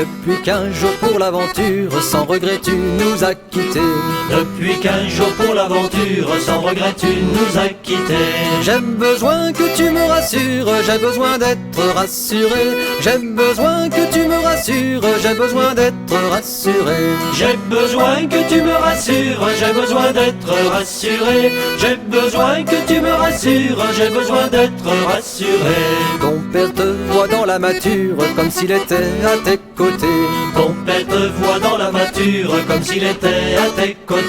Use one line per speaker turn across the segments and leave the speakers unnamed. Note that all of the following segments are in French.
Depuis 15 jours pour l'aventure, sans regret tu nous as quittés.
Depuis 15 jours pour l'aventure, sans regret tu nous as quittés.
J'ai besoin que tu me rassures, j'ai besoin d'être rassuré. J'ai besoin que tu me rassures, j'ai besoin d'être rassuré.
J'ai besoin que tu me rassures, j'ai besoin d'être rassuré. J'ai besoin que tu me rassures, j'ai besoin d'être rassuré.
Ton père te voit dans la mature, comme s'il était à tes côtés.
Ton père te voit dans la mature, comme s'il était à tes côtés.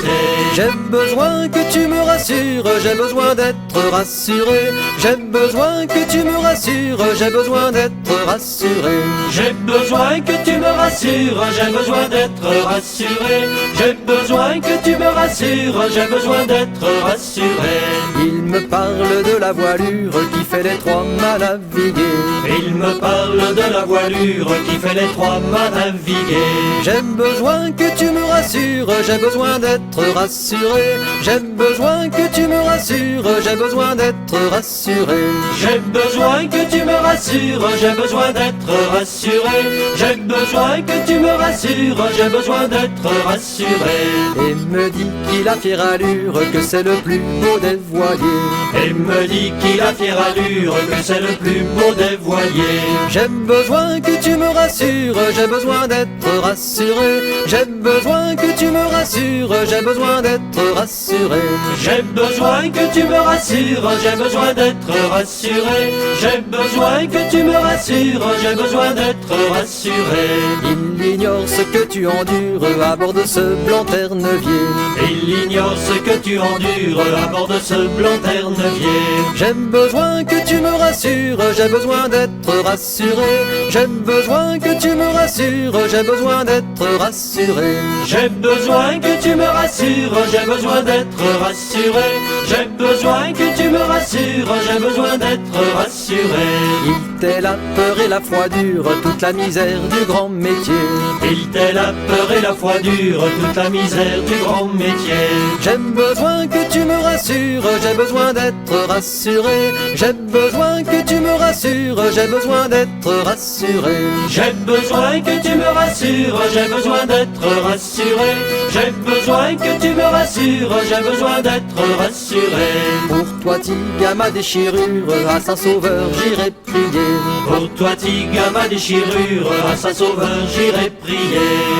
J'ai besoin que tu me rassures, j'ai besoin d'être rassuré. J'ai besoin que tu me rassures, j'ai besoin d'être rassuré.
J'ai besoin que tu me rassures, j'ai besoin d'être rassuré. J'ai besoin que tu me rassures, j'ai besoin d'être rassuré.
Il me parle de la voilure qui fait les 3 mâts naviguer.
Il me parle de la voilure qui fait les 3 mâts naviguer.
J'ai besoin que tu me rassures, j'ai besoin d'être rassuré. J'ai besoin que tu me rassures, j'ai besoin d'être rassuré.
J'ai besoin que tu me rassures, j'ai besoin d'être rassuré. J'ai besoin que tu me rassures, j'ai besoin d'être rassuré.
Et me dit qu'il a fière allure, que c'est le plus beau des voiliers.
Et me dit qu'il a fière allure, que c'est le plus beau des voiliers.
J'ai besoin que tu me rassures, j'ai besoin d'être rassuré. J'ai besoin que tu me rassures, j'ai besoin d'être rassuré.
J'ai besoin que tu me rassures, j'ai besoin d'être rassuré. J'ai besoin que tu me rassures, j'ai besoin d'être rassuré.
Il ignore ce que tu endures à bord de ce blanc terre-neuvier.
Il ignore ce que tu endures à bord de ce blanc terre-neuvier.
J'ai besoin que tu me rassures, j'ai besoin d'être rassuré. J'ai besoin que tu me rassures, j'ai besoin d'être rassuré.
J'ai besoin que tu me rassures, j'ai besoin d'être rassuré. J'ai besoin que tu me rassures, j'ai besoin d'être rassuré.
Il t'est la peur et la froidure, toute la misère du grand métier.
Il t'est la peur et la froidure, toute la misère du grand métier.
J'ai besoin que tu me rassures, j'ai besoin d'être rassuré. J'ai besoin que tu me rassures, j'ai besoin d'être rassuré.
J'ai besoin que tu me rassures, j'ai besoin d'être rassuré. J'ai besoin que tu me rassures, j'ai besoin d'être rassuré.
Pour toi Tiga ma déchirure, à Saint-Sauveur j'irai prier.
Pour toi Tiga ma déchirure, à Saint-Sauveur j'irai prier.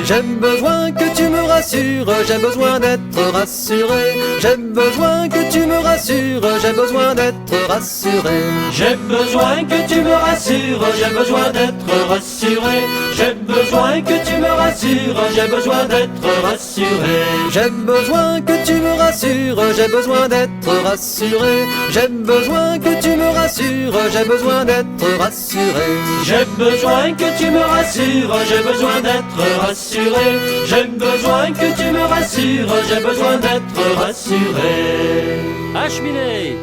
J'ai besoin que tu me rassures, j'ai besoin d'être rassuré. J'ai besoin que tu me rassures, j'ai besoin d'être rassuré.
J'ai besoin que tu me rassures, j'ai besoin d'être rassuré. J'ai besoin que tu me rassures, j'ai besoin d'être rassuré.
J'ai besoin que tu me rassures, j'ai besoin d'être rassuré. J'ai besoin que tu me rassures, j'ai besoin d'être rassuré.
J'ai besoin que tu me rassures, j'ai besoin d'être rassuré. J'ai besoin que tu me rassures, j'ai besoin d'être rassuré.
À cheminée.